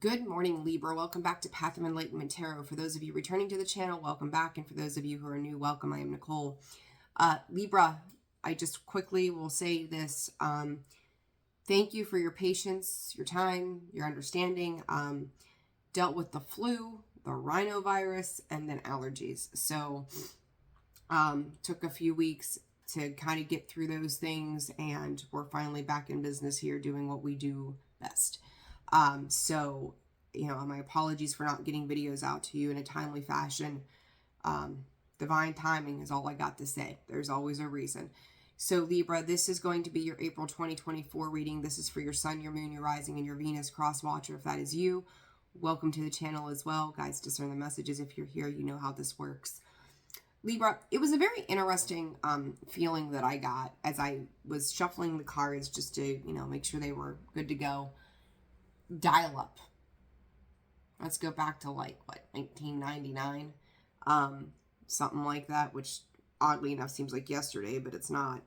Good morning, Libra. Welcome back to Path of Enlightenment Tarot. For those of you returning to the channel, welcome back. And for those of you who are new, welcome. I am Nicole. Libra, I just quickly will say this. Thank you for your patience, your time, your understanding. Dealt with the flu, the rhinovirus, and then allergies. So took a few weeks to kind of get through those things. And we're finally back in business here doing what we do best. So, you know, my apologies for not getting videos out to you in a timely fashion. Divine timing is all I got to say. There's always a reason. So Libra, this is going to be your April 2024 reading. This is for your sun, your moon, your rising, and your Venus cross watcher. If that is you, welcome to the channel as well. Guys, discern the messages. If you're here, you know how this works. Libra, it was a very interesting feeling that I got as I was shuffling the cards just to, you know, make sure they were good to go. Dial up. Let's go back to like what, 1999, something like that, which oddly enough seems like yesterday, but it's not.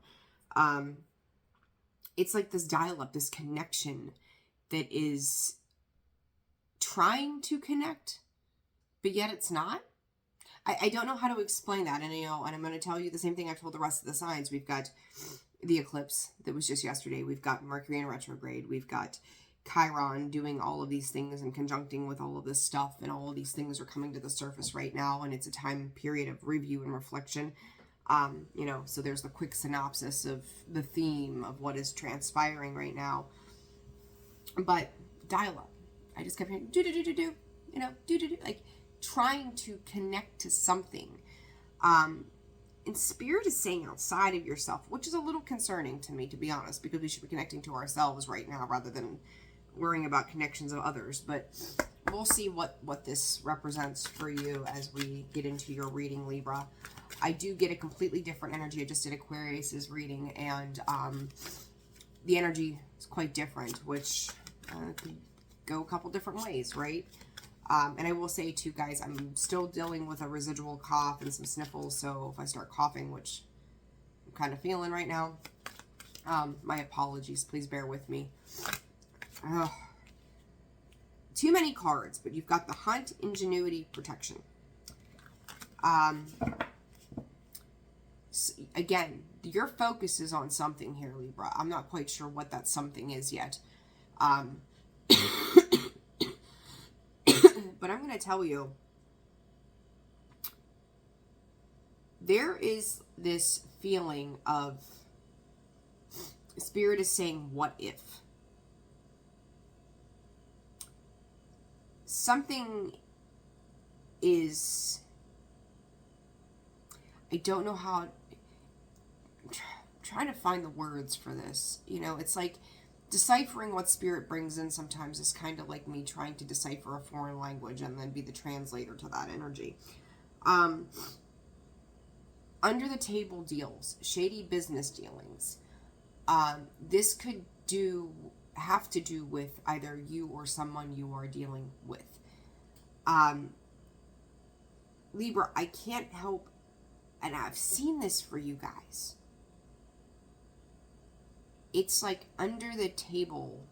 It's like this dial up, this connection that is trying to connect, but yet it's not. I don't know how to explain that, and and I'm going to tell you the same thing I've told the rest of the signs. We've got the eclipse that was just yesterday. We've got Mercury in retrograde. We've got Chiron doing all of these things and conjuncting with all of this stuff, and all of these things are coming to the surface right now, and it's a time period of review and reflection. So there's the quick synopsis of the theme of what is transpiring right now. But dial up. I just kept hearing do, like trying to connect to something. And spirit is saying outside of yourself, which is a little concerning to me, to be honest, because we should be connecting to ourselves right now rather than worrying about connections of others. But we'll see what this represents for you as we get into your reading, Libra. I do get a completely different energy. I just did Aquarius's reading, and the energy is quite different, which could go a couple different ways, right? And I will say too, guys, I'm still dealing with a residual cough and some sniffles, so if I start coughing, which I'm kind of feeling right now, my apologies. Please bear with me. Too many cards, but you've got the Hunt, Ingenuity, Protection. So again, your focus is on something here, Libra. I'm not quite sure what that something is yet. But I'm going to tell you, there is this feeling of spirit is saying, what if? Something is, I don't know how, I'm trying to find the words for this. It's like deciphering what spirit brings in sometimes is kind of like me trying to decipher a foreign language and then be the translator to that energy. Under the table deals, shady business dealings. This could have to do with either you or someone you are dealing with. Libra, I can't help, and I've seen this for you guys. It's like under the table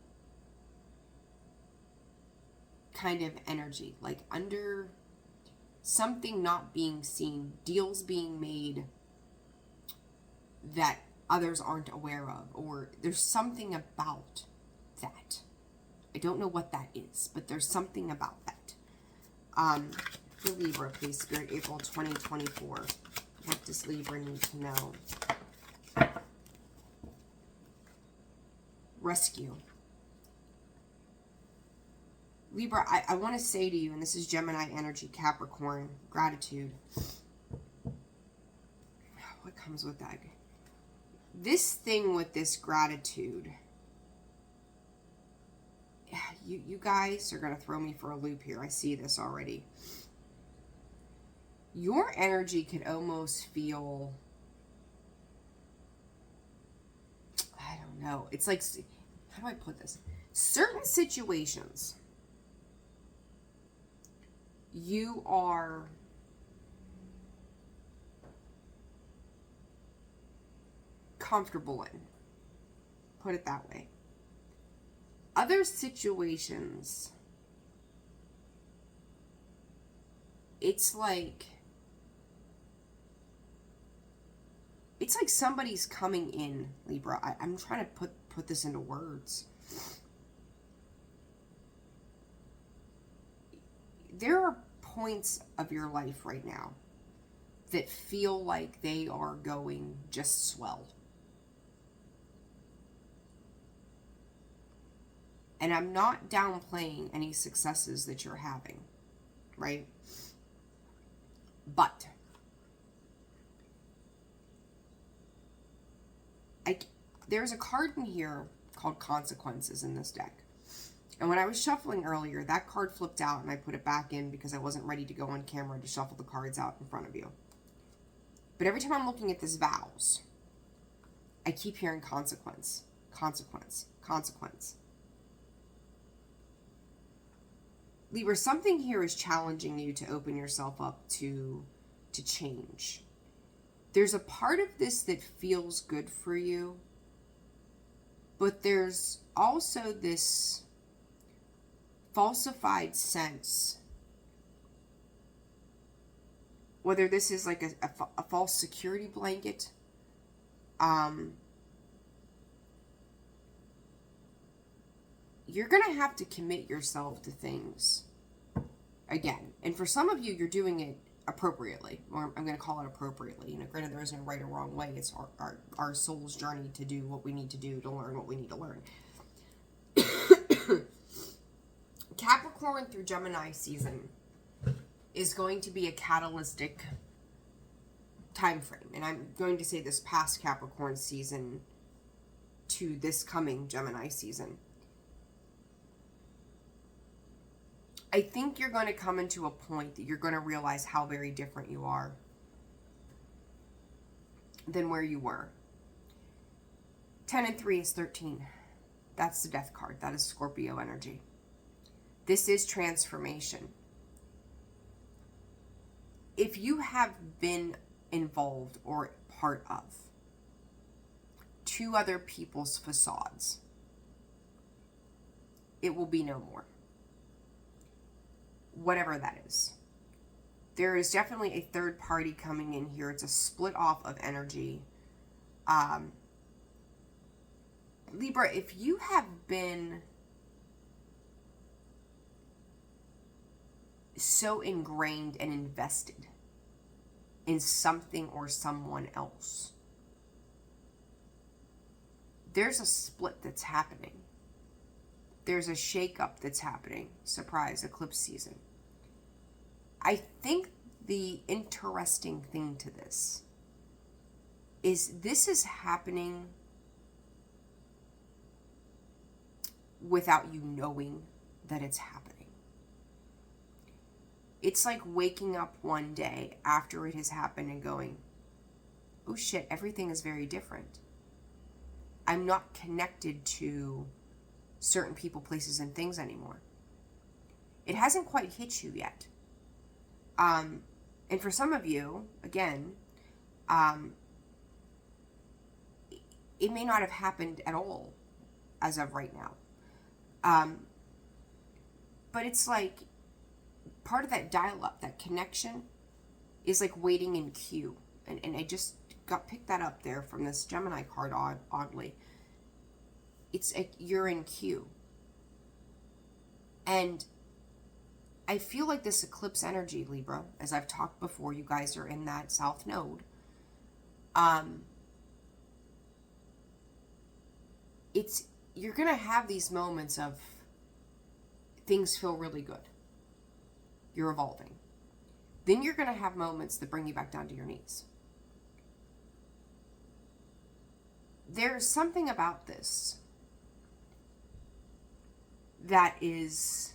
kind of energy, like under something not being seen, deals being made that others aren't aware of, or there's something about that. I don't know what that is, but there's something about that. For Libra, please, Spirit, April 2024. What does Libra need to know? Rescue. Libra, I want to say to you, and this is Gemini energy, Capricorn, gratitude. What comes with that? This thing with this gratitude, you guys are going to throw me for a loop here. I see this already. Your energy could almost feel, I don't know. It's like, how do I put this? Certain situations you are comfortable in. Put it that way. Other situations it's like somebody's coming in, Libra. I'm trying to put this into words. There are points of your life right now that feel like they are going just swell. And I'm not downplaying any successes that you're having, right? But there's a card in here called Consequences in this deck. And when I was shuffling earlier, that card flipped out and I put it back in because I wasn't ready to go on camera to shuffle the cards out in front of you. But every time I'm looking at this vows, I keep hearing consequence, consequence, consequence. Libra, something here is challenging you to open yourself up to change. There's a part of this that feels good for you, but there's also this falsified sense, whether this is like a false security blanket, you're going to have to commit yourself to things again. And for some of you, you're doing it appropriately, or I'm going to call it appropriately. You know, granted, there isn't a right or wrong way. It's our soul's journey to do what we need to do, to learn what we need to learn. Capricorn through Gemini season is going to be a catalytic time frame. And I'm going to say this past Capricorn season to this coming Gemini season. I think you're going to come into a point that you're going to realize how very different you are than where you were. 10 and 3 is 13. That's the death card. That is Scorpio energy. This is transformation. If you have been involved or part of two other people's facades, it will be no more. Whatever that is. There is definitely a third party coming in here. It's a split off of energy. Libra, if you have been so ingrained and invested in something or someone else, there's a split that's happening. There's a shakeup that's happening. Surprise, eclipse season. I think the interesting thing to this is happening without you knowing that it's happening. It's like waking up one day after it has happened and going, oh shit, everything is very different. I'm not connected to certain people, places, and things anymore. It hasn't quite hit you yet. And for some of you, again, it may not have happened at all as of right now. But it's like part of that dial-up, that connection, is like waiting in queue. And I just picked that up there from this Gemini card, oddly. It's like you're in queue. And I feel like this eclipse energy, Libra, as I've talked before, you guys are in that south node. You're going to have these moments of things feel really good. You're evolving. Then you're going to have moments that bring you back down to your knees. There's something about this that is,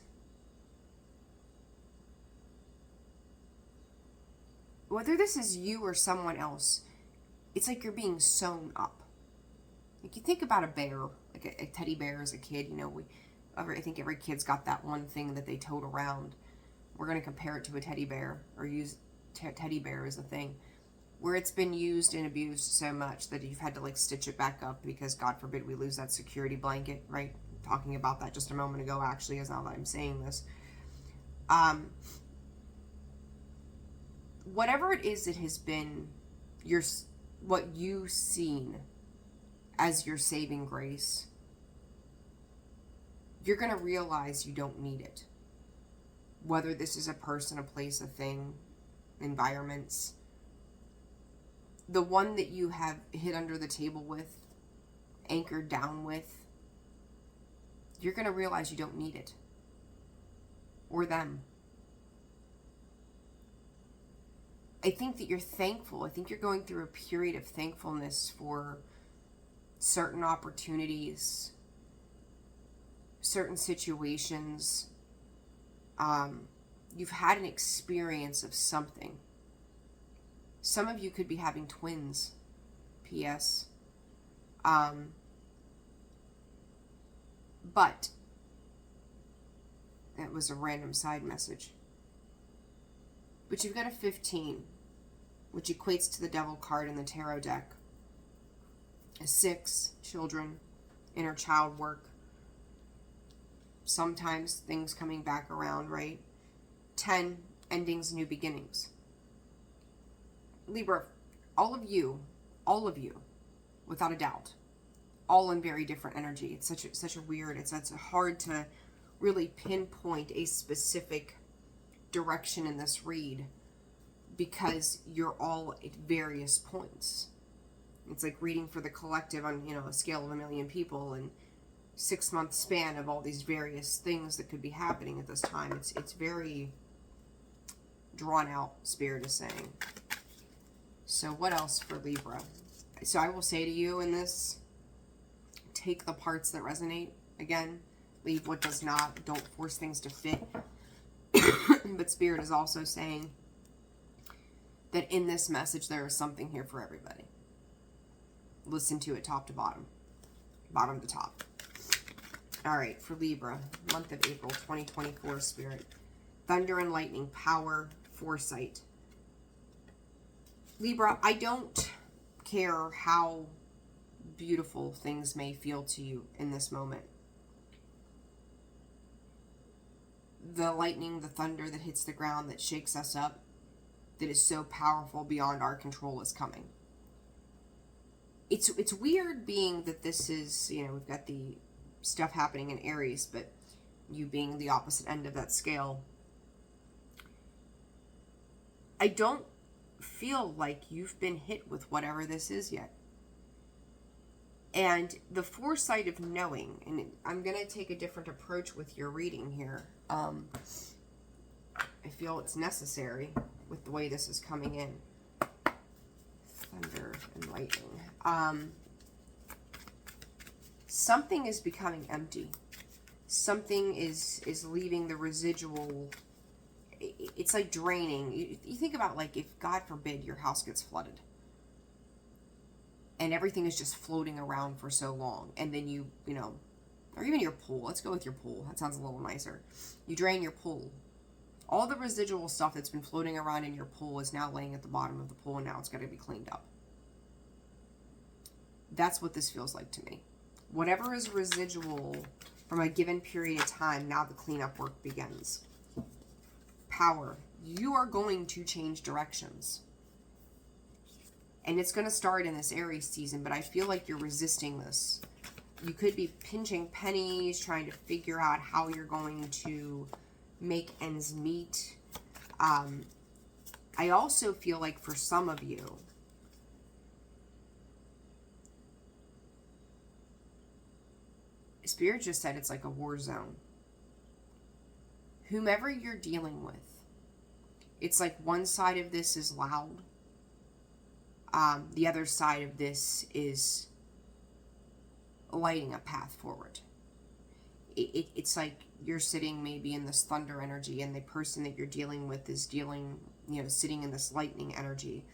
whether this is you or someone else, it's like you're being sewn up. Like you think about a bear, like a teddy bear as a kid, you know, I think every kid's got that one thing that they tote around. We're going to compare it to a teddy bear, or use teddy bear as a thing, where it's been used and abused so much that you've had to like stitch it back up because God forbid we lose that security blanket, right? Talking about that just a moment ago, actually, is now that I'm saying this. whatever it is that has been your, what you've seen as your saving grace, you're going to realize you don't need it. Whether this is a person, a place, a thing, environments, the one that you have hit under the table with, anchored down with, you're going to realize you don't need it. Or them. I think that you're thankful. I think you're going through a period of thankfulness for certain opportunities, certain situations. You've had an experience of something. Some of you could be having twins. P.S. But it was a random side message. But you've got a 15, which equates to the devil card in the tarot deck. A 6, children, inner child work. Sometimes things coming back around, right? 10, endings, new beginnings. Libra, all of you, without a doubt, all in very different energy. It's such a weird, it's hard to really pinpoint a specific direction in this read because you're all at various points. It's like reading for the collective on, a scale of 1 million people and 6-month span of all these various things that could be happening at this time. It's very drawn out, Spirit is saying. So what else for Libra? So I will say to you in this, take the parts that resonate. Again, leave what does not. Don't force things to fit. But Spirit is also saying that in this message, there is something here for everybody. Listen to it top to bottom. Bottom to top. All right, for Libra, month of April 2024, Spirit. Thunder and lightning, power, foresight. Libra, I don't care how beautiful things may feel to you in this moment. The lightning, the thunder that hits the ground, that shakes us up, that is so powerful beyond our control is coming. It's weird being that this is, we've got the stuff happening in Aries, but you being the opposite end of that scale. I don't feel like you've been hit with whatever this is yet. And the foresight of knowing, and I'm going to take a different approach with your reading here. I feel it's necessary with the way this is coming in. Thunder and lightning. Something is becoming empty. Something is leaving the residual. It's like draining. You think about, like, if God forbid your house gets flooded and everything is just floating around for so long, and then you know, or even your pool. Let's go with your pool. That sounds a little nicer. You drain your pool. All the residual stuff that's been floating around in your pool is now laying at the bottom of the pool, and now it's got to be cleaned up. That's what this feels like to me. Whatever is residual from a given period of time, now the cleanup work begins. Power. You are going to change directions. And it's going to start in this Aries season, but I feel like you're resisting this. You could be pinching pennies, trying to figure out how you're going to make ends meet. I also feel like for some of you, Spirit just said it's like a war zone. Whomever you're dealing with, it's like one side of this is loud. The other side of this is lighting a path forward. It's like you're sitting maybe in this thunder energy, and the person that you're dealing with is sitting in this lightning energy.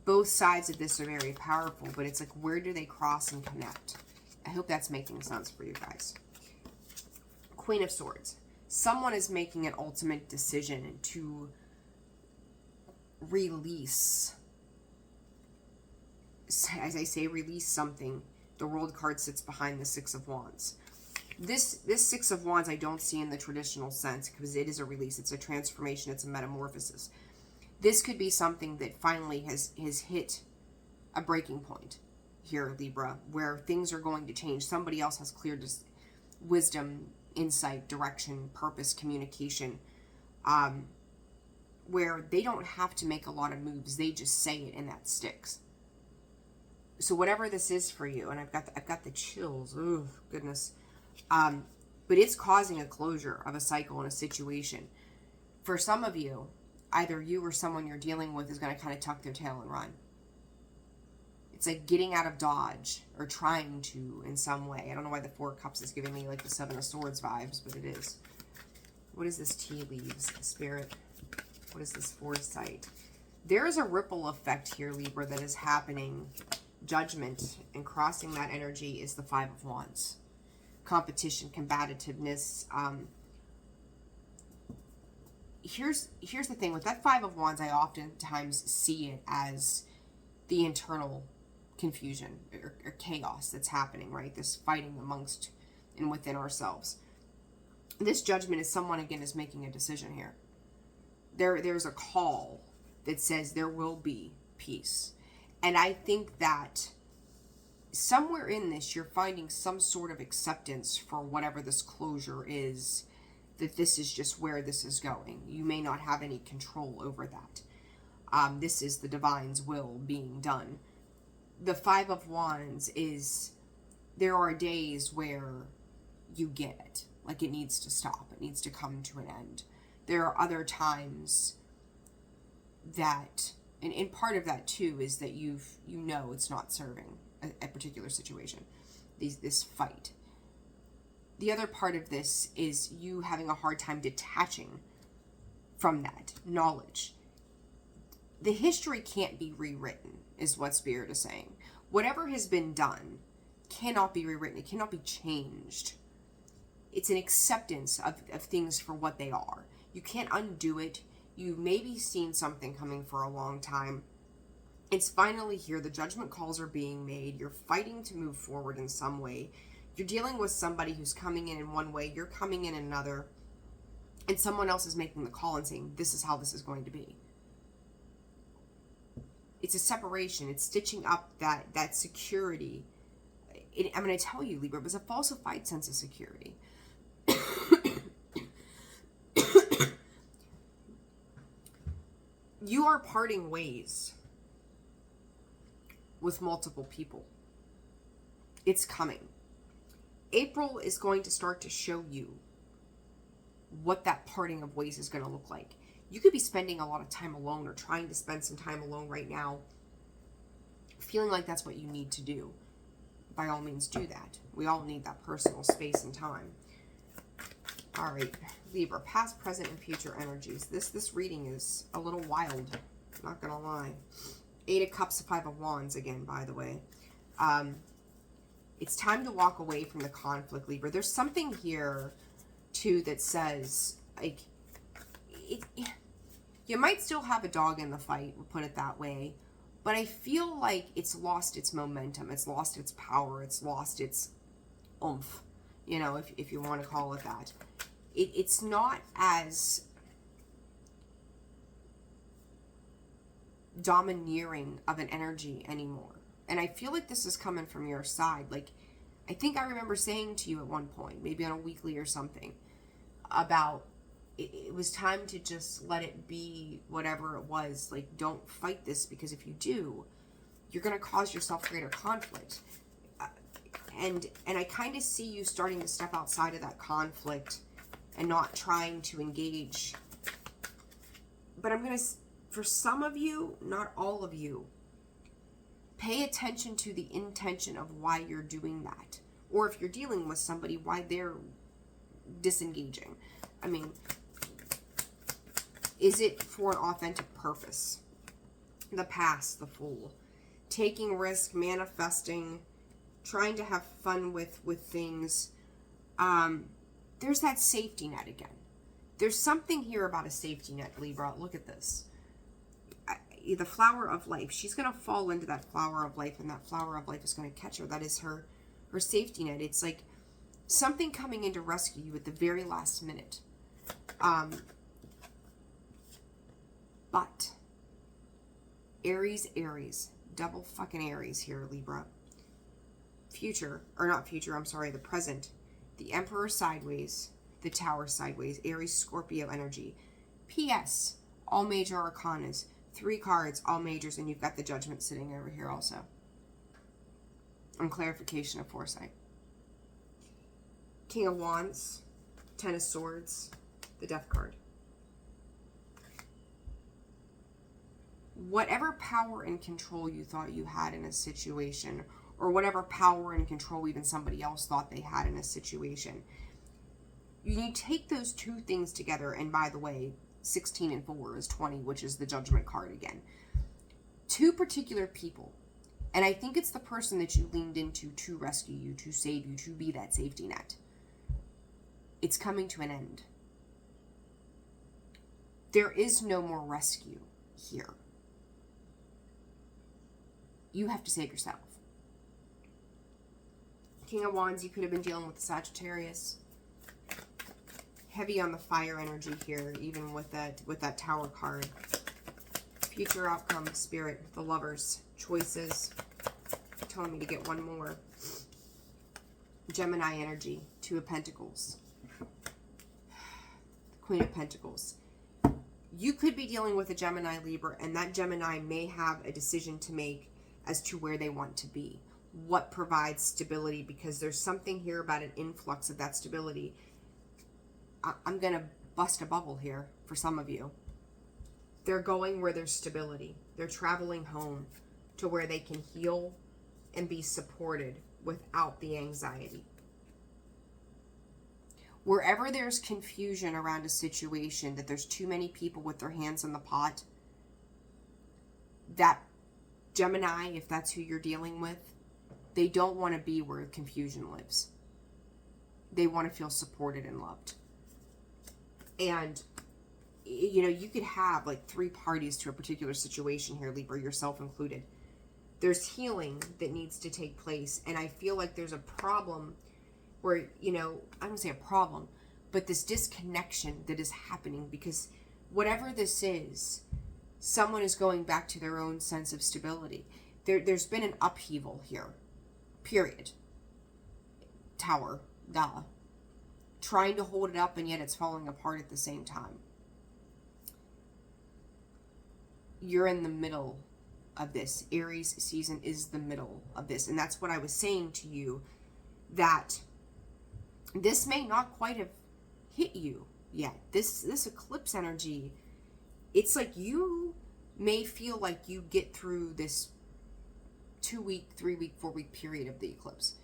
Both sides of this are very powerful, but it's like, where do they cross and connect? I hope that's making sense for you guys. Queen of Swords. Someone is making an ultimate decision to release. As I say, release something. The World card sits behind the Six of Wands. This Six of Wands I don't see in the traditional sense, because it is a release. It's a transformation. It's a metamorphosis. This could be something that finally has hit a breaking point here, Libra, where things are going to change. Somebody else has clear wisdom, insight, direction, purpose, communication, where they don't have to make a lot of moves. They just say it and that sticks. So whatever this is for you, and I've got the chills. Oh, goodness. But it's causing a closure of a cycle in a situation. For some of you, either you or someone you're dealing with is going to kind of tuck their tail and run. It's like getting out of Dodge, or trying to in some way. I don't know why the Four of Cups is giving me like the Seven of Swords vibes, but it is. What is this tea leaves, Spirit? What is this Foresight? There is a ripple effect here, Libra, that is happening. Judgment, and crossing that energy is the Five of Wands. Competition, combativeness. Here's the thing. With that Five of Wands, I oftentimes see it as the internal confusion or chaos that's happening, right? This fighting amongst and within ourselves. This Judgment is someone, again, is making a decision here. There's a call that says there will be peace. And I think that somewhere in this, you're finding some sort of acceptance for whatever this closure is, that this is just where this is going. You may not have any control over that. This is the divine's will being done. The Five of Wands is, there are days where you get it. Like, it needs to stop. It needs to come to an end. There are other times that, and part of that too is that you know it's not serving a particular situation, this fight. The other part of this is you having a hard time detaching from that knowledge. The history can't be rewritten, is what Spirit is saying. Whatever has been done cannot be rewritten. It cannot be changed. It's an acceptance of things for what they are. You can't undo it. You've maybe seen something coming for a long time. It's finally here. The judgment calls are being made. You're fighting to move forward in some way. You're dealing with somebody who's coming in one way. You're coming in another. And someone else is making the call and saying, this is how this is going to be. It's a separation. It's stitching up that security. I'm going to tell you, Libra, it was a falsified sense of security. You are parting ways with multiple people. It's coming. April is going to start to show you what that parting of ways is going to look like. You could be spending a lot of time alone, or trying to spend some time alone right now, feeling like that's what you need to do. By all means, do that. We all need that personal space and time. All right, Libra, past, present, and future energies. This reading is a little wild, not gonna lie. Eight of Cups, Five of Wands again, by the way. It's time to walk away from the conflict, Libra. There's something here, too, that says, like, you might still have a dog in the fight, we'll put it that way, but I feel like it's lost its momentum, it's lost its power, it's lost its oomph, you know, if you want to call it that. It's not as domineering of an energy anymore. And I feel like this is coming from your side. Like, I think I remember saying to you at one point, maybe on a weekly or something, about it was time to just let it be whatever it was. Like, don't fight this, because if you do, you're going to cause yourself greater conflict. And I kind of see you starting to step outside of that conflict and not trying to engage. But I'm going to, for some of you, not all of you, pay attention to the intention of why you're doing that. Or if you're dealing with somebody, why they're disengaging. I mean, is it for an authentic purpose? The past, the Fool. Taking risk, manifesting, trying to have fun with things. There's that safety net again. There's something here about a safety net, Libra. Look at this. The flower of life. She's going to fall into that flower of life, and that flower of life is going to catch her. That is her safety net. It's like something coming in to rescue you at the very last minute. But Aries, Aries. Double fucking Aries here, Libra. Future, or not future, I'm sorry, the present. The Emperor sideways. The Tower sideways. Aries, Scorpio energy. P.S. All major arcanas. 3 cards, all majors, and you've got the Judgment sitting over here also. And clarification of Foresight. King of Wands. 10 of Swords. The Death card. Whatever power and control you thought you had in a situation, or whatever power and control even somebody else thought they had in a situation, you take those two things together, and by the way, 16 and 4 is 20, which is the Judgment card again. 2 particular people, and I think it's the person that you leaned into to rescue you, to save you, to be that safety net. It's coming to an end. There is no more rescue here. You have to save yourself. King of Wands, you could have been dealing with the Sagittarius. Heavy on the fire energy here, even with that Tower card. Future outcome, Spirit, the Lovers, choices. Telling me to get one more. Gemini energy, 2 of Pentacles. Queen of Pentacles. You could be dealing with a Gemini, Libra, and that Gemini may have a decision to make as to where they want to be. What provides stability, because there's something here about an influx of that stability. I'm going to bust a bubble here for some of you. They're going where there's stability. They're traveling home to where they can heal and be supported without the anxiety. Wherever there's confusion around a situation, that there's too many people with their hands in the pot, that Gemini, if that's who you're dealing with, they don't want to be where confusion lives. They want to feel supported and loved. And, you know, you could have like 3 parties to a particular situation here, Libra, yourself included. There's healing that needs to take place. And I feel like there's a problem where, you know, I don't say a problem, but this disconnection that is happening, because whatever this is, someone is going back to their own sense of stability. There's been an upheaval here, period. Tower, duh. Trying to hold it up, and yet it's falling apart at the same time. You're in the middle of this. Aries season is the middle of this. And that's what I was saying to you, that this may not quite have hit you yet. This eclipse energy, it's like you may feel like you get through this 2-week, 3-week, 4-week period of the eclipse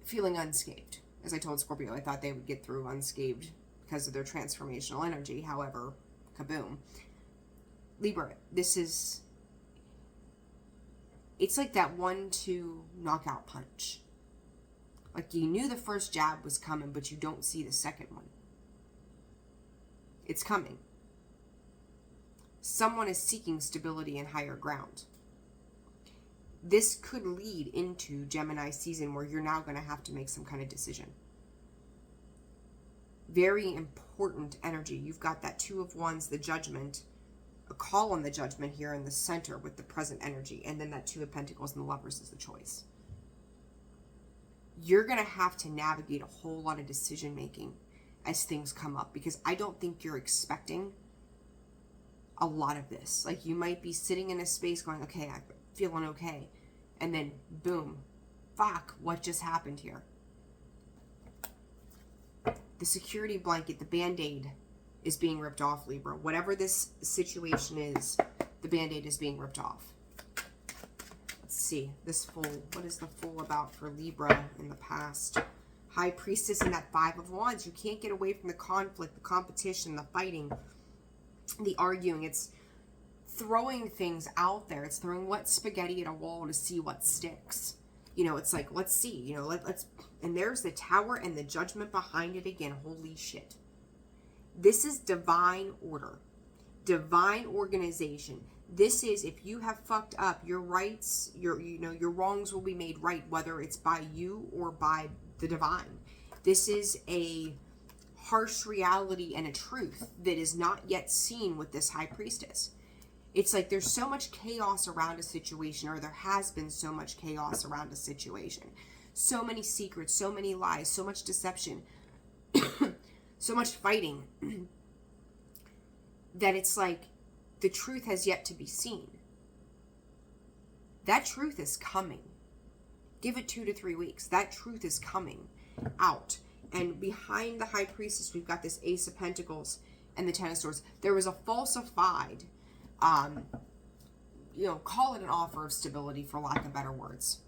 feeling unscathed. As I told Scorpio, I thought they would get through unscathed because of their transformational energy. However, kaboom. Libra, it's like that 1-2 knockout punch. Like you knew the first jab was coming, but you don't see the second one. It's coming. Someone is seeking stability and higher ground. This could lead into Gemini season, where you're now going to have to make some kind of decision. Very important energy. You've got that 2 of Wands, the Judgment, a call on the Judgment here in the center with the present energy, and then that 2 of Pentacles and the Lovers is the choice. You're going to have to navigate a whole lot of decision making as things come up, because I don't think you're expecting a lot of this. Like you might be sitting in a space going, okay, I'm feeling okay. And then boom, fuck, what just happened here? The security blanket, the Band-Aid is being ripped off, Libra. Whatever this situation is, the Band-Aid is being ripped off. Let's see, this Fool. What is the Fool about for Libra in the past? High Priestess and that 5 of Wands. You can't get away from the conflict, the competition, the fighting, the arguing. It's throwing things out there. It's throwing wet spaghetti at a wall to see what sticks. You know, it's like, let's see, you know, let's, and there's the Tower and the Judgment behind it again. Holy shit. This is divine order, divine organization. This is, if you have fucked up, your rights, your wrongs will be made right, whether it's by you or by the divine. This is a harsh reality and a truth that is not yet seen with this High Priestess. It's like there's so much chaos around a situation, or there has been so much chaos around a situation. So many secrets, so many lies, so much deception, so much fighting, that it's like the truth has yet to be seen. That truth is coming. Give it 2 to 3 weeks. That truth is coming out. And behind the High Priestess, we've got this Ace of Pentacles and the Ten of Swords. There was a falsified, call it an offer of stability, for lack of better words.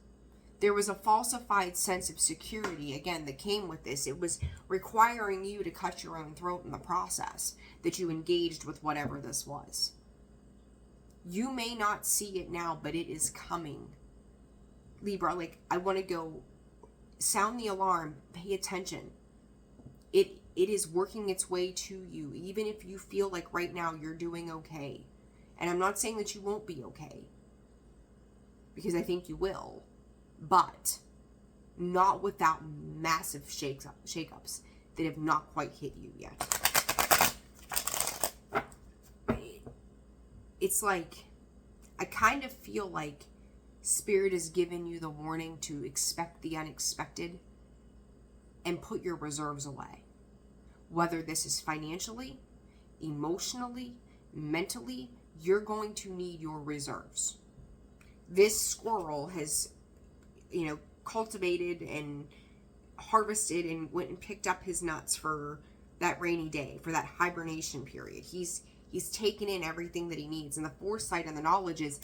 There was a falsified sense of security, again, that came with this. It was requiring you to cut your own throat in the process, that you engaged with whatever this was. You may not see it now, but it is coming. Libra, like, I want to go sound the alarm, pay attention. It is working its way to you, even if you feel like right now you're doing okay. And I'm not saying that you won't be okay, because I think you will, but not without massive shakeups that have not quite hit you yet. It's like, I kind of feel like Spirit has given you the warning to expect the unexpected and put your reserves away. Whether this is financially, emotionally, mentally, you're going to need your reserves. This squirrel has, cultivated and harvested and went and picked up his nuts for that rainy day, for that hibernation period. He's taken in everything that he needs. And the foresight and the knowledge is,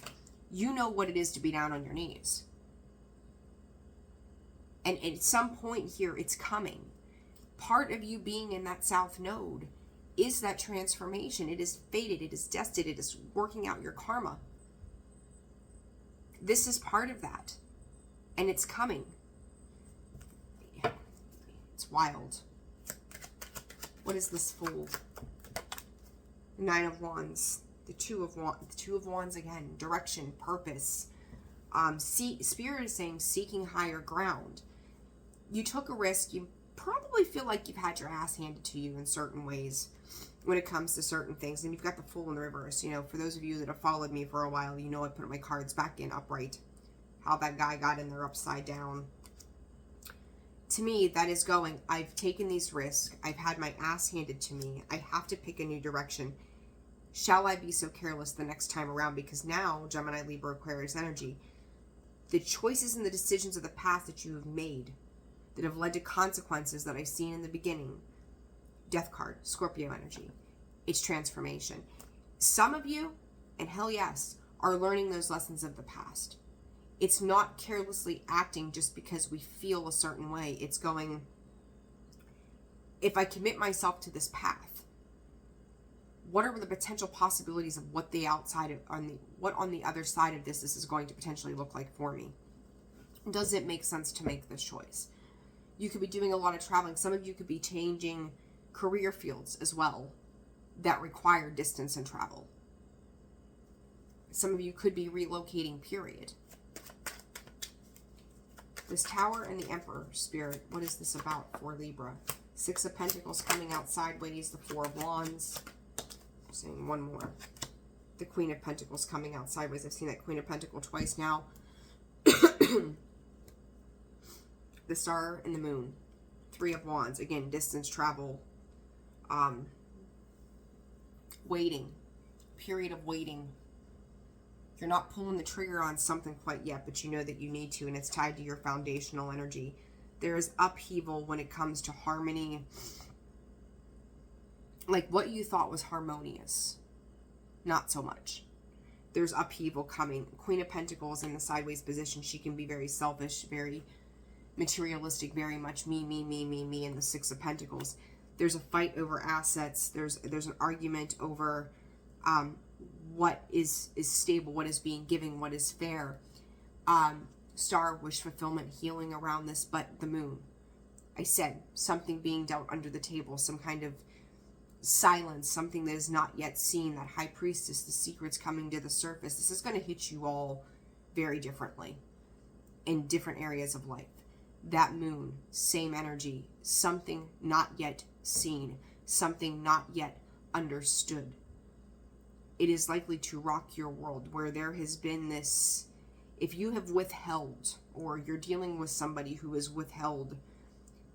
you know what it is to be down on your knees. And at some point here, it's coming. Part of you being in that South Node is that transformation. It is fated. It is destined. It is working out your karma. This is part of that. And it's coming. It's wild. What is this Fool? 9 of Wands. The Two of Wands again. Direction, purpose. Spirit is saying seeking higher ground. You took a risk. You probably feel like you've had your ass handed to you in certain ways when it comes to certain things. And you've got the Fool in the reverse. For those of you that have followed me for a while, I put my cards back in upright. How that guy got in there upside down. To me, that is going, I've taken these risks. I've had my ass handed to me. I have to pick a new direction. Shall I be so careless the next time around? Because now, Gemini, Libra, Aquarius energy, the choices and the decisions of the past that you have made that have led to consequences that I've seen in the beginning. Death card, Scorpio energy. It's transformation. Some of you, and hell yes, are learning those lessons of the past. It's not carelessly acting just because we feel a certain way. It's going, if I commit myself to this path, what are the potential possibilities of what on the other side of this is going to potentially look like for me? Does it make sense to make this choice? You could be doing a lot of traveling. Some of you could be changing career fields as well that require distance and travel. Some of you could be relocating, period. This Tower and the Emperor, Spirit, what is this about for Libra? 6 of Pentacles coming out sideways, the 4 of Wands. I'm saying one more. The Queen of Pentacles coming out sideways. I've seen that Queen of Pentacles twice now. The Star and the Moon. 3 of Wands. Again, distance, travel. Waiting. Period of waiting. You're not pulling the trigger on something quite yet, but you know that you need to, and it's tied to your foundational energy. There is upheaval when it comes to harmony. Like what you thought was harmonious. Not so much. There's upheaval coming. Queen of Pentacles in the sideways position. She can be very selfish, very materialistic, very much me, and the 6 of Pentacles. There's a fight over assets. There's an argument over what is stable, what is being given, what is fair. Star, wish fulfillment, healing around this, but the Moon. I said something being dealt under the table, some kind of silence, something that is not yet seen, that High Priestess, the secrets coming to the surface. This is going to hit you all very differently in different areas of life. That Moon, same energy, something not yet seen, something not yet understood. it is likely to rock your world, where there has been this, if you have withheld, or you're dealing with somebody who has withheld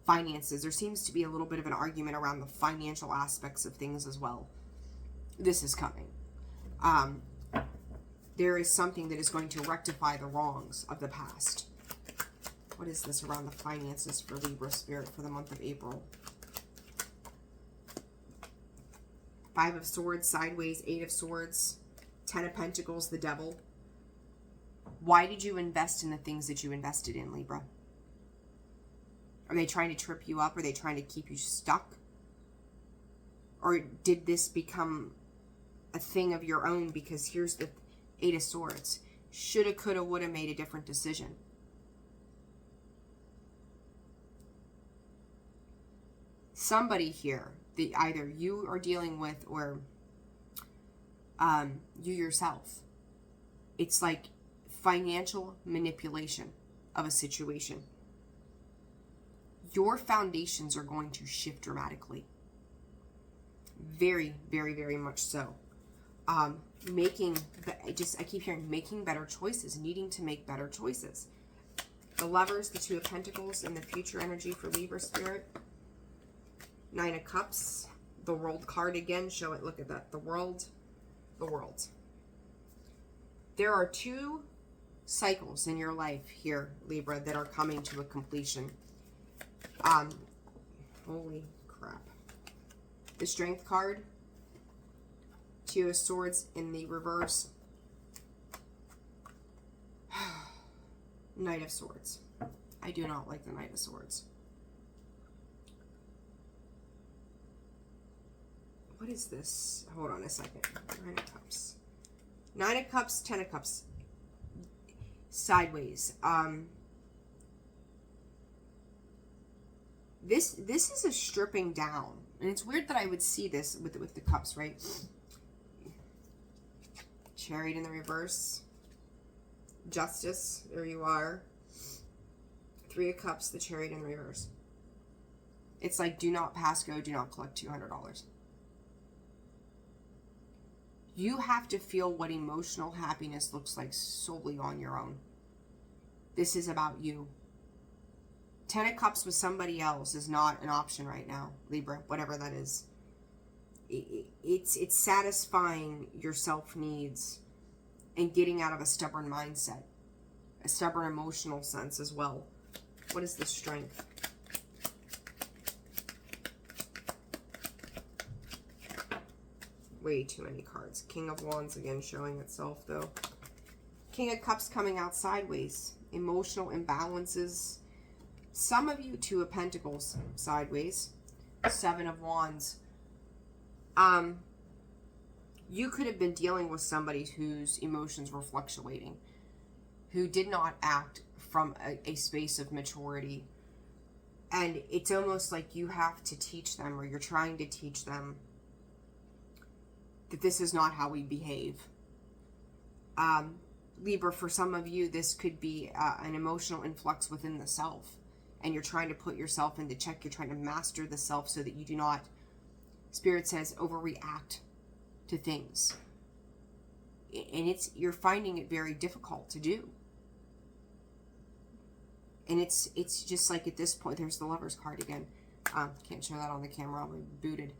finances, there seems to be a little bit of an argument around the financial aspects of things as well. This is coming. There is something that is going to rectify the wrongs of the past. What is this around the finances for Libra Spirit for the month of April? 5 of Swords, sideways, 8 of Swords, 10 of Pentacles, the Devil. Why did you invest in the things that you invested in, Libra? Are they trying to trip you up? Are they trying to keep you stuck? Or did this become a thing of your own? Because here's the 8 of Swords. Shoulda, coulda, woulda made a different decision. Somebody here that either you are dealing with or you yourself. It's like financial manipulation of a situation. Your foundations are going to shift dramatically. Very, very, very much so. I keep hearing making better choices, needing to make better choices. The Lovers, the 2 of Pentacles, and the future energy for Libra Spirit. 9 of Cups, the World card again, show it, look at that, the World, the World. There are 2 cycles in your life here, Libra, that are coming to a completion. Holy crap. The Strength card, 2 of Swords in the reverse. Knight of Swords. I do not like the Knight of Swords. What is this? Hold on a second. 9 of Cups. 9 of Cups, 10 of Cups. Sideways. This is a stripping down. And it's weird that I would see this with the cups, right? Chariot in the reverse. Justice. There you are. 3 of Cups, the Chariot in the reverse. It's like, do not pass go, do not collect $200. You have to feel what emotional happiness looks like solely on your own. This is about you. 10 of Cups with somebody else is not an option right now, Libra, whatever that is. It's satisfying your self-needs and getting out of a stubborn mindset, a stubborn emotional sense as well. What is the Strength? Way too many cards. King of Wands again showing itself though. King of Cups coming out sideways. Emotional imbalances. Some of you, 2 of Pentacles sideways. 7 of Wands. You could have been dealing with somebody whose emotions were fluctuating, who did not act from a space of maturity. And it's almost like you have to teach them, or you're trying to teach them, that this is not how we behave. Libra, for some of you, this could be an emotional influx within the self. And you're trying to put yourself into check. You're trying to master the self so that you do not, Spirit says, overreact to things. And you're finding it very difficult to do. And it's just like at this point, there's the Lovers card again. Can't show that on the camera, I'll be booted.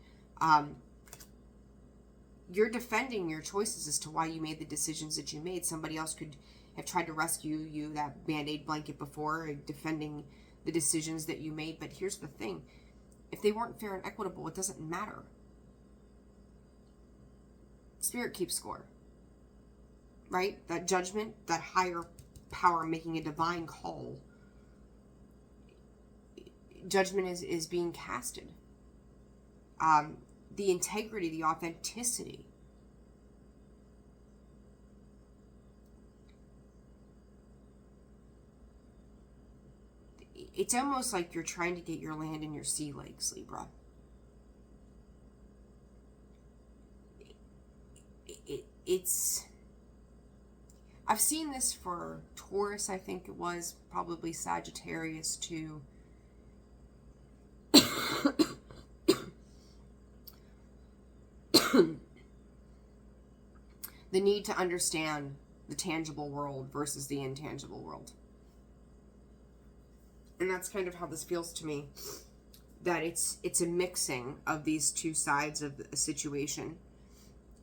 You're defending your choices as to why you made the decisions that you made. Somebody else could have tried to rescue you, that Band-Aid blanket before, defending the decisions that you made. But here's the thing. If they weren't fair and equitable, it doesn't matter. Spirit keeps score. Right? That judgment, that higher power making a divine call. Judgment is being casted. The integrity, the authenticity. It's almost like you're trying to get your land in your sea legs, Libra. It's... I've seen this for Taurus, I think it was, probably Sagittarius too. the need to understand the tangible world versus the intangible world. And that's kind of how this feels to me, that it's a mixing of these two sides of a situation,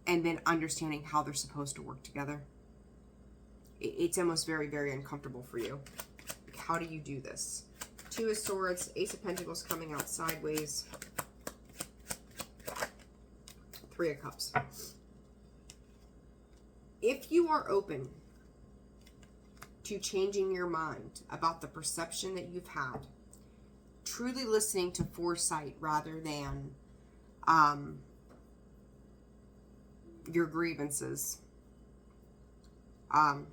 and then understanding how they're supposed to work together. It's almost very, very uncomfortable for you. Like, how do you do this? Two of Swords, Ace of Pentacles coming out sideways. Three of Cups. If you are open to changing your mind about the perception that you've had, truly listening to foresight rather than your grievances that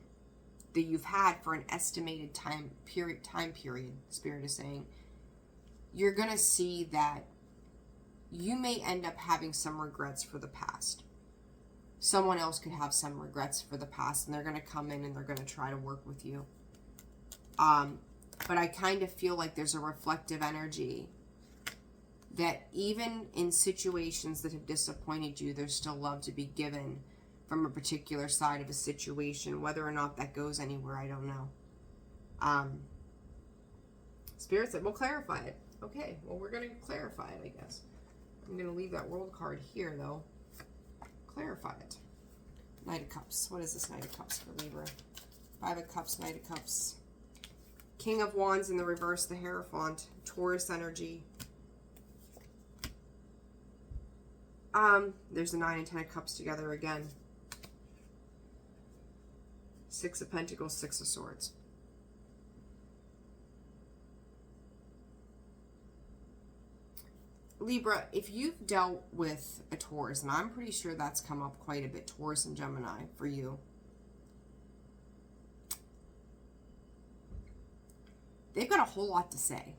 you've had for an estimated time period, Spirit is saying, you're going to see that you may end up having some regrets for the past. Someone else could have some regrets for the past, and they're going to come in and they're going to try to work with you. But I kind of feel like there's a reflective energy that even in situations that have disappointed you, there's still love to be given from a particular side of a situation. Whether or not that goes anywhere, I don't know. Spirit said, we'll clarify it. Okay, well, we're going to clarify it, I guess. I'm going to leave that World card here, though. Clarify it. Knight of Cups. What is this Knight of Cups for Libra? Five of Cups, Knight of Cups. King of Wands in the reverse, the Hierophant. Taurus energy. There's the 9 and 10 of Cups together again. Six of Pentacles, Six of Swords. Libra, if you've dealt with a Taurus, and I'm pretty sure that's come up quite a bit, Taurus and Gemini for you, they've got a whole lot to say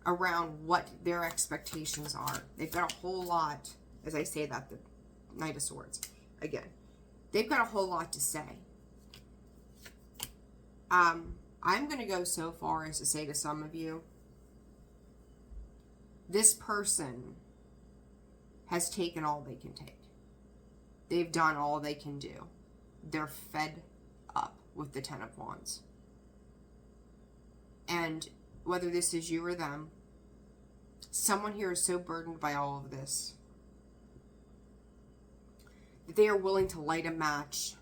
around what their expectations are. They've got a whole lot, as I say that, the Knight of Swords, again, they've got a whole lot to say. I'm going to go so far as to say to some of you, this person has taken all they can take. They've done all they can do. They're fed up with the 10 of Wands. And whether this is you or them, someone here is so burdened by all of this that they are willing to light a match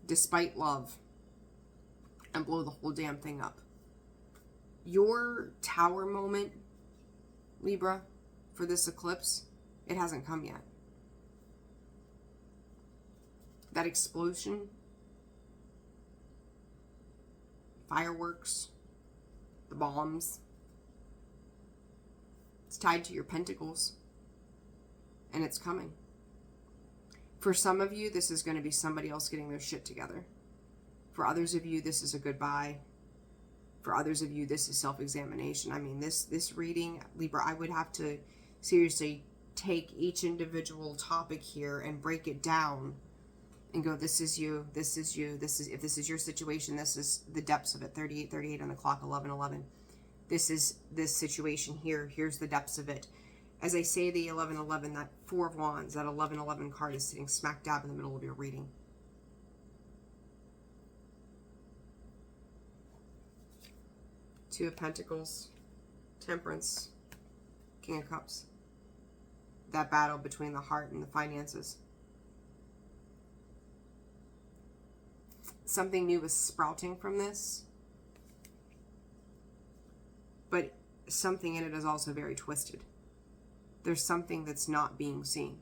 despite love and blow the whole damn thing up. Your tower moment, Libra, for this eclipse, it hasn't come yet. That explosion, fireworks, the bombs, it's tied to your pentacles, and it's coming. For some of you, this is going to be somebody else getting their shit together. For others of you, this is a goodbye. For others of you, this is self-examination. I mean, this reading, Libra, I would have to seriously take each individual topic here and break it down and go, this is you, this is you, this is, if this is your situation, this is the depths of it. 38 on the clock, 11. This is this situation here. Here's the depths of it. As I say the 11, that Four of Wands, that 11 card is sitting smack dab in the middle of your reading. Two of Pentacles, Temperance, King of Cups. That battle between the heart and the finances. Something new is sprouting from this, but something in it is also very twisted. There's something that's not being seen.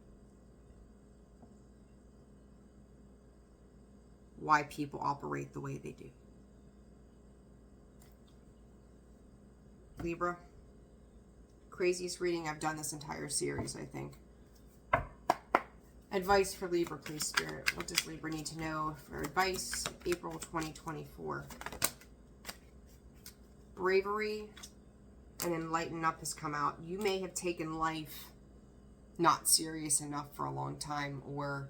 Why people operate the way they do. Libra, craziest reading I've done this entire series, I think. Advice for Libra, please, Spirit. What does Libra need to know for advice? April 2024. Bravery and enlighten up has come out. You may have taken life not serious enough for a long time, or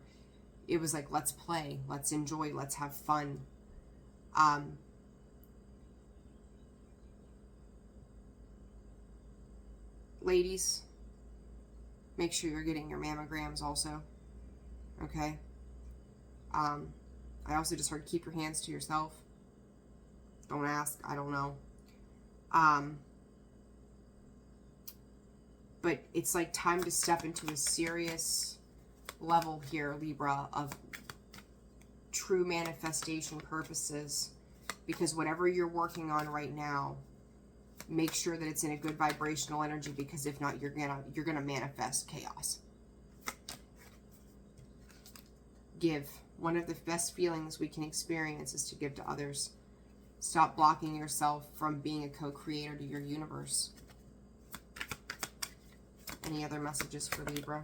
it was like, let's play, let's enjoy, let's have fun. Ladies, Make sure you're getting your mammograms also. Okay? I also just heard keep your hands to yourself. Don't ask. I don't know. But it's like time to step into a serious level here, Libra, of true manifestation purposes. Because whatever you're working on right now, make sure that it's in a good vibrational energy, because if not, you're gonna manifest chaos. Give. One of the best feelings we can experience is to give to others. Stop blocking yourself from being a co-creator to your universe. Any other messages for Libra?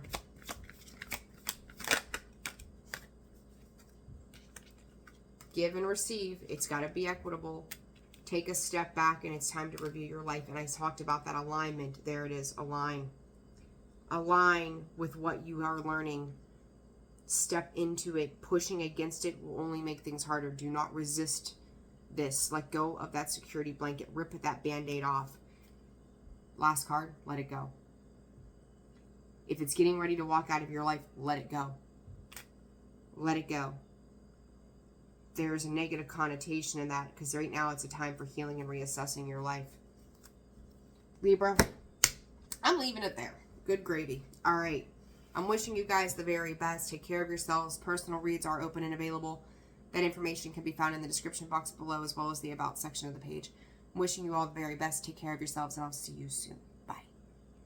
Give and receive. It's got to be equitable. Take a step back, and it's time to review your life. And I talked about that alignment. There it is. Align. Align with what you are learning. Step into it. Pushing against it will only make things harder. Do not resist this. Let go of that security blanket. Rip that band-aid off. Last card. Let it go. If it's getting ready to walk out of your life, let it go. Let it go. There's a negative connotation in that, because right now it's a time for healing and reassessing your life. Libra, I'm leaving it there. Good gravy. All right. I'm wishing you guys the very best. Take care of yourselves. Personal reads are open and available. That information can be found in the description box below, as well as the About section of the page. I'm wishing you all the very best. Take care of yourselves, and I'll see you soon.